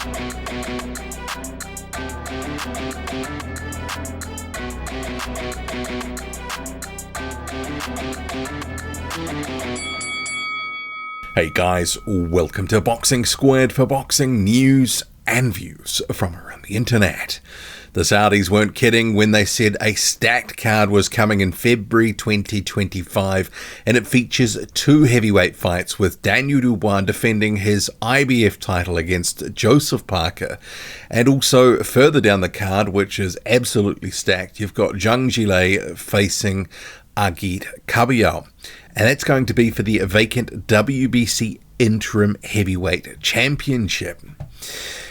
Hey guys, welcome to Boxing Squared for boxing news and views from around the internet. The Saudis weren't kidding when they said a stacked card was coming in February 2025, and it features two heavyweight fights with Daniel Dubois defending his IBF title against Joseph Parker. And also further down the card, which is absolutely stacked, you've got Zhilei facing AGIT KABAYEL. And that's going to be for the vacant WBC Interim Heavyweight Championship.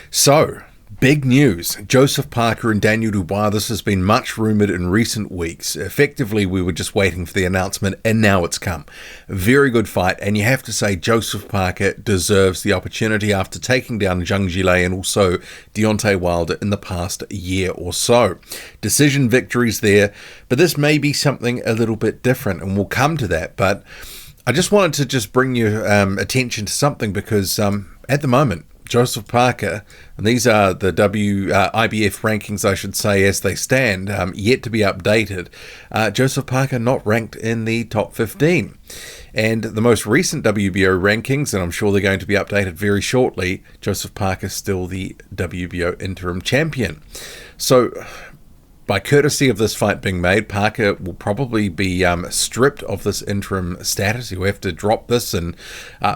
So, big news. Joseph Parker and Daniel Dubois, this has been much rumoured in recent weeks. Effectively, we were just waiting for the announcement, and now it's come. Very good fight, and you have to say Joseph Parker deserves the opportunity after taking down Zhilei and also Deontay Wilder in the past year or so. Decision victories there, but this may be something a little bit different, and we'll come to that. But I just wanted to just bring your attention to something because at the moment, Joseph Parker, and these are the IBF rankings, I should say, as they stand, yet to be updated. Joseph Parker not ranked in the top 15. And the most recent WBO rankings, and I'm sure they're going to be updated very shortly, Joseph Parker still the WBO interim champion. So, by courtesy of this fight being made, Parker will probably be stripped of this interim status. He'll have to drop this and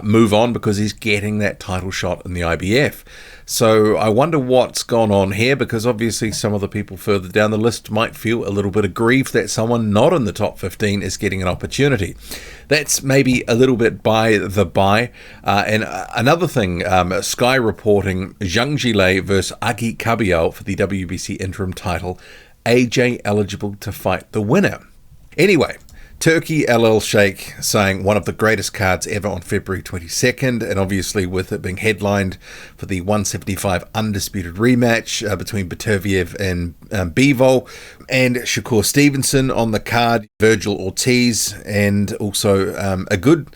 move on because he's getting that title shot in the IBF. So I wonder what's gone on here, because obviously some of the people further down the list might feel a little bit aggrieved that someone not in the top 15 is getting an opportunity. That's maybe a little bit by the by. And another thing, Sky reporting Zhilei versus AGIT KABAYEL for the WBC interim title. AJ eligible to fight the winner. Anyway, Turkey LL Sheikh saying one of the greatest cards ever on February 22nd, and obviously with it being headlined for the 175 undisputed rematch between Beterbiev and Bivol, and Shakur Stevenson on the card, Virgil Ortiz, and also a good,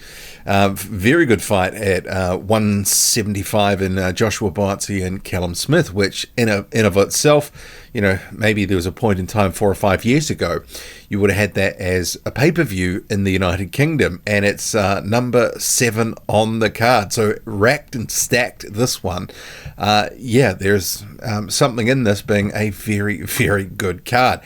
very good fight at 175 in Joshua Buatsi and Callum Smith, which in of itself, you know, maybe there was a point in time 4 or 5 years ago, you would have had that as a pay-per-view in the United Kingdom, and it's number 7 on the card. So racked and stacked this one. Yeah, there's something in this being a very, very good card.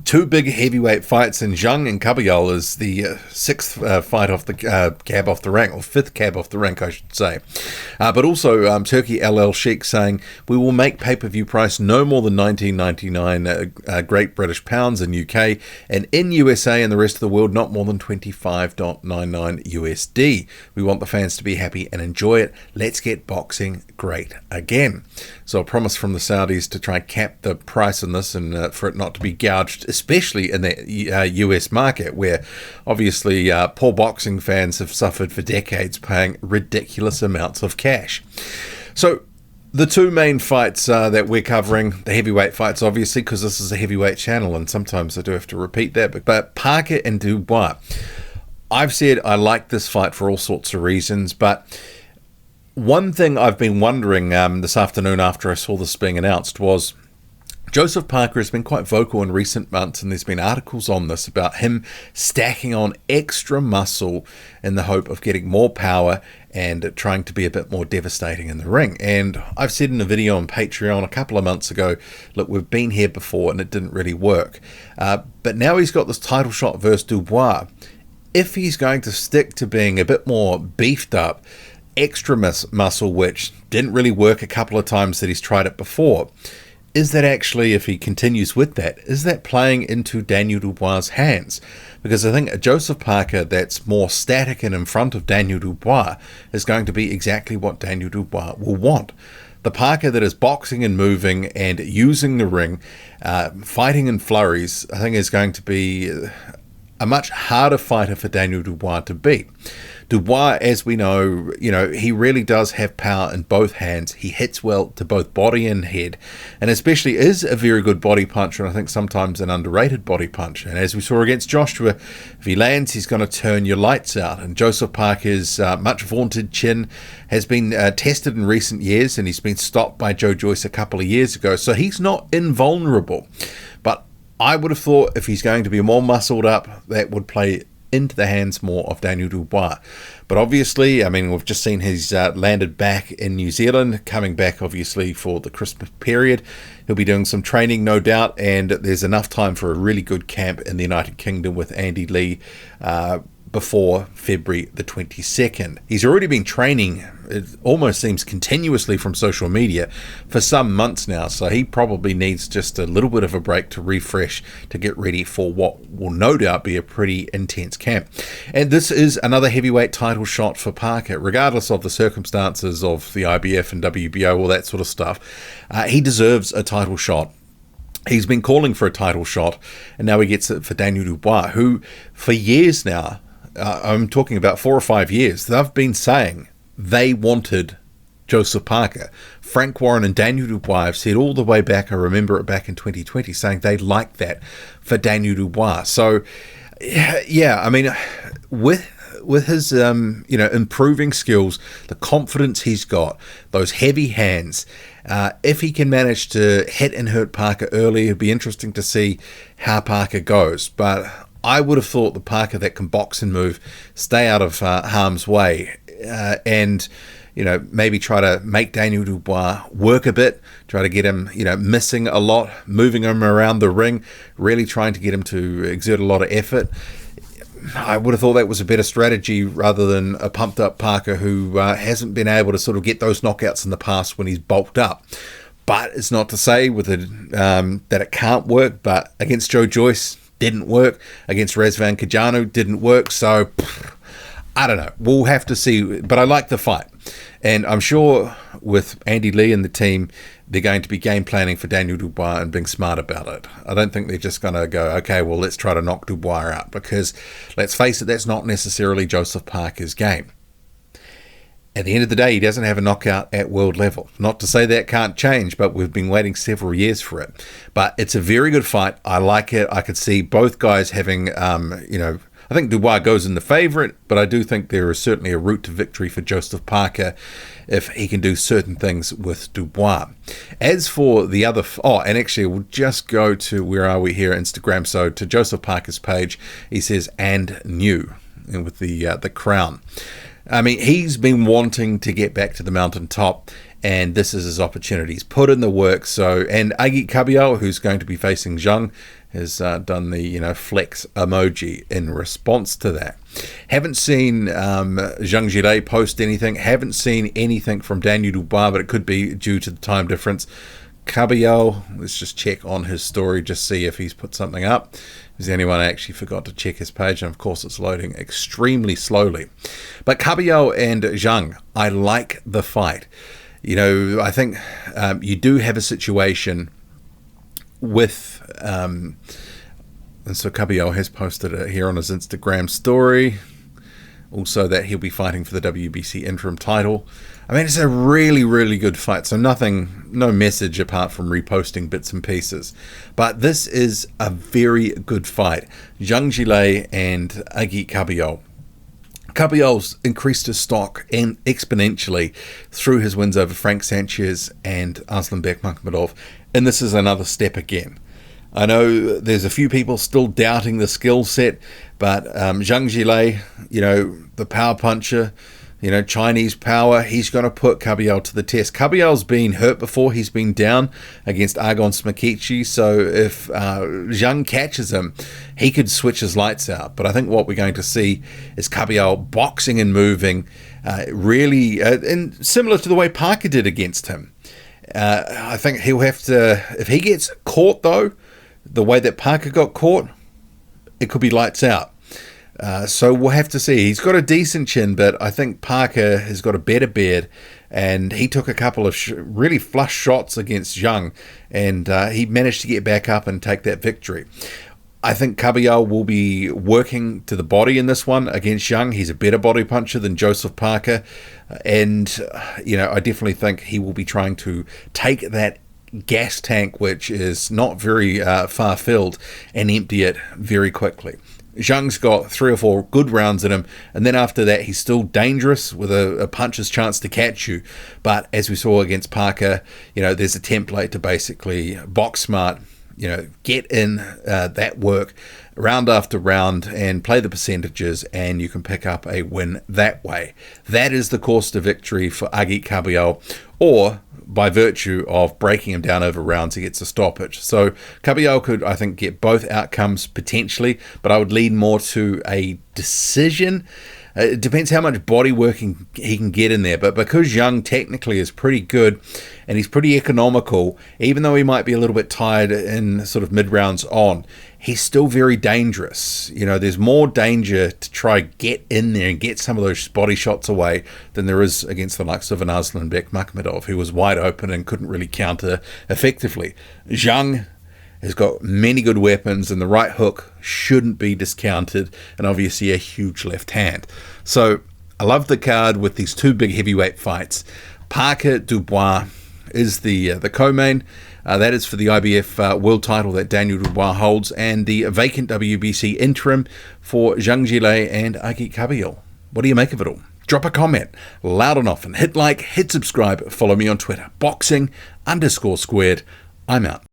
Two big heavyweight fights in Zhang and Kabayel is the 6th fight off the cab off the rank, or 5th cab off the rank, I should say. But also Turkey LL Sheikh saying we will make pay-per-view price no more than $19.99 Great British Pounds in UK, and in USA and the rest of the world not more than $25.99 USD. We want the fans to be happy and enjoy it. Let's get boxing great again. So a promise from the Saudis to try and cap the price on this, and for it not to be gouged, especially in the US market, where obviously poor boxing fans have suffered for decades paying ridiculous amounts of cash. So the two main fights that we're covering, the heavyweight fights obviously, because this is a heavyweight channel and sometimes I do have to repeat that, but Parker and Dubois. I've said I like this fight for all sorts of reasons, but one thing I've been wondering this afternoon after I saw this being announced was Joseph Parker has been quite vocal in recent months, and there's been articles on this about him stacking on extra muscle in the hope of getting more power and trying to be a bit more devastating in the ring. And I've said in a video on Patreon a couple of months ago, look, we've been here before and it didn't really work. But now he's got this title shot versus Dubois. If he's going to stick to being a bit more beefed up, extra muscle, which didn't really work a couple of times that he's tried it before, is that actually, if he continues with that, is that playing into Daniel Dubois' hands? Because I think a Joseph Parker that's more static and in front of Daniel Dubois is going to be exactly what Daniel Dubois will want. The Parker that is boxing and moving and using the ring, fighting in flurries, I think is going to be a much harder fighter for Daniel Dubois to beat. Dubois, as we know, he really does have power in both hands. He hits well to both body and head, and especially is a very good body puncher, and I think sometimes an underrated body puncher. And as we saw against Joshua, if he lands, he's going to turn your lights out. And Joseph Parker's much vaunted chin has been tested in recent years, and he's been stopped by Joe Joyce a couple of years ago, so he's not invulnerable. But I would have thought if he's going to be more muscled up, that would play into the hands more of Daniel Dubois. But obviously, I mean, we've just seen he's landed back in New Zealand, coming back obviously for the Christmas period. He'll be doing some training, no doubt, and there's enough time for a really good camp in the United Kingdom with Andy Lee before February the 22nd. He's already been training, it almost seems continuously from social media, for some months now, so he probably needs just a little bit of a break to refresh, to get ready for what will no doubt be a pretty intense camp. And this is another heavyweight title shot for Parker, regardless of the circumstances of the IBF and WBO, all that sort of stuff. He deserves a title shot. He's been calling for a title shot, and now he gets it for Daniel Dubois, who for years now, I'm talking about 4 or 5 years, they've been saying they wanted Joseph Parker. Frank Warren and Daniel Dubois have said all the way back, I remember it back in 2020, saying they liked that for Daniel Dubois. So, yeah, I mean, with his, improving skills, the confidence he's got, those heavy hands, if he can manage to hit and hurt Parker early, it'd be interesting to see how Parker goes. But I would have thought the Parker that can box and move, stay out of harm's way, and maybe try to make Daniel Dubois work a bit, try to get him missing a lot, moving him around the ring, really trying to get him to exert a lot of effort. I would have thought that was a better strategy rather than a pumped up Parker who hasn't been able to sort of get those knockouts in the past when he's bulked up. But it's not to say with it that it can't work, but against Joe Joyce, didn't work. Against Razvan Kajanu, didn't work. So, I don't know. We'll have to see. But I like the fight. And I'm sure with Andy Lee and the team, they're going to be game planning for Daniel Dubois and being smart about it. I don't think they're just going to go, okay, well, let's try to knock Dubois out. Because, let's face it, that's not necessarily Joseph Parker's game. At the end of the day, he doesn't have a knockout at world level. Not to say that can't change, but we've been waiting several years for it. But it's a very good fight. I like it. I could see both guys having, I think Dubois goes in the favourite, but I do think there is certainly a route to victory for Joseph Parker if he can do certain things with Dubois. As for the other, and actually we'll just go to, where are we here, Instagram, so to Joseph Parker's page, he says, and new, and with the crown. I mean, he's been wanting to get back to the mountaintop, and this is his opportunity. He's put in the work. So, and AGIT KABAYEL, who's going to be facing Zhang, has done the flex emoji in response to that. Haven't seen Zhang Zhilei post anything. Haven't seen anything from Daniel Dubois, but it could be due to the time difference. KABAYEL, let's just check on his story, just see if he's put something up. Is anyone actually forgot to check his page? And of course, it's loading extremely slowly. But KABAYEL and Zhang, I like the fight. I think you do have a situation with, and so KABAYEL has posted it here on his Instagram story, also that he'll be fighting for the WBC interim title. I mean, it's a really, really good fight. So no message apart from reposting bits and pieces. But this is a very good fight. Zhang Zhilei and AGIT KABAYEL. KABAYEL's increased his stock and exponentially through his wins over Frank Sanchez and Aslanbek Makhmudov. And this is another step again. I know there's a few people still doubting the skill set, but Zhang Zhilei, the power puncher, Chinese power, he's going to put KABAYEL to the test. KABAYEL's been hurt before. He's been down against Argon Smakichi. So if Zhang catches him, he could switch his lights out. But I think what we're going to see is KABAYEL boxing and moving, really, and similar to the way Parker did against him. I think he'll have to, if he gets caught though, the way that Parker got caught, it could be lights out. So we'll have to see. He's got a decent chin, but I think Parker has got a better beard, and he took a couple of really flush shots against Zhang, and he managed to get back up and take that victory. I think Kabayel will be working to the body in this one against Zhang. He's a better body puncher than Joseph Parker. And, I definitely think he will be trying to take that gas tank, which is not very far filled, and empty it very quickly. Zhang's got 3 or 4 good rounds in him, and then after that he's still dangerous with a puncher's chance to catch you. But as we saw against Parker, there's a template to basically box smart, get in that work round after round and play the percentages, and you can pick up a win that way. That is the course to victory for AGIT KABAYEL, or by virtue of breaking him down over rounds, he gets a stoppage. So Kabayel could, I think, get both outcomes potentially, but I would lean more to a decision. It depends how much body working he can get in there, but because Zhang technically is pretty good and he's pretty economical, even though he might be a little bit tired in sort of mid-rounds on, he's still very dangerous. There's more danger to try get in there and get some of those body shots away than there is against the likes of an Arslanbek Makhmedov, who was wide open and couldn't really counter effectively. Zhang has got many good weapons, and the right hook shouldn't be discounted, and obviously a huge left hand. So I love the card with these 2 big heavyweight fights. Parker Dubois is the co-main. That is for the IBF world title that Daniel Dubois holds, and the vacant WBC interim for Zhang, Zhilei and AGIT KABAYEL. What do you make of it all? Drop a comment loud and often. Hit like, hit subscribe, follow me on Twitter. Boxing_squared. I'm out.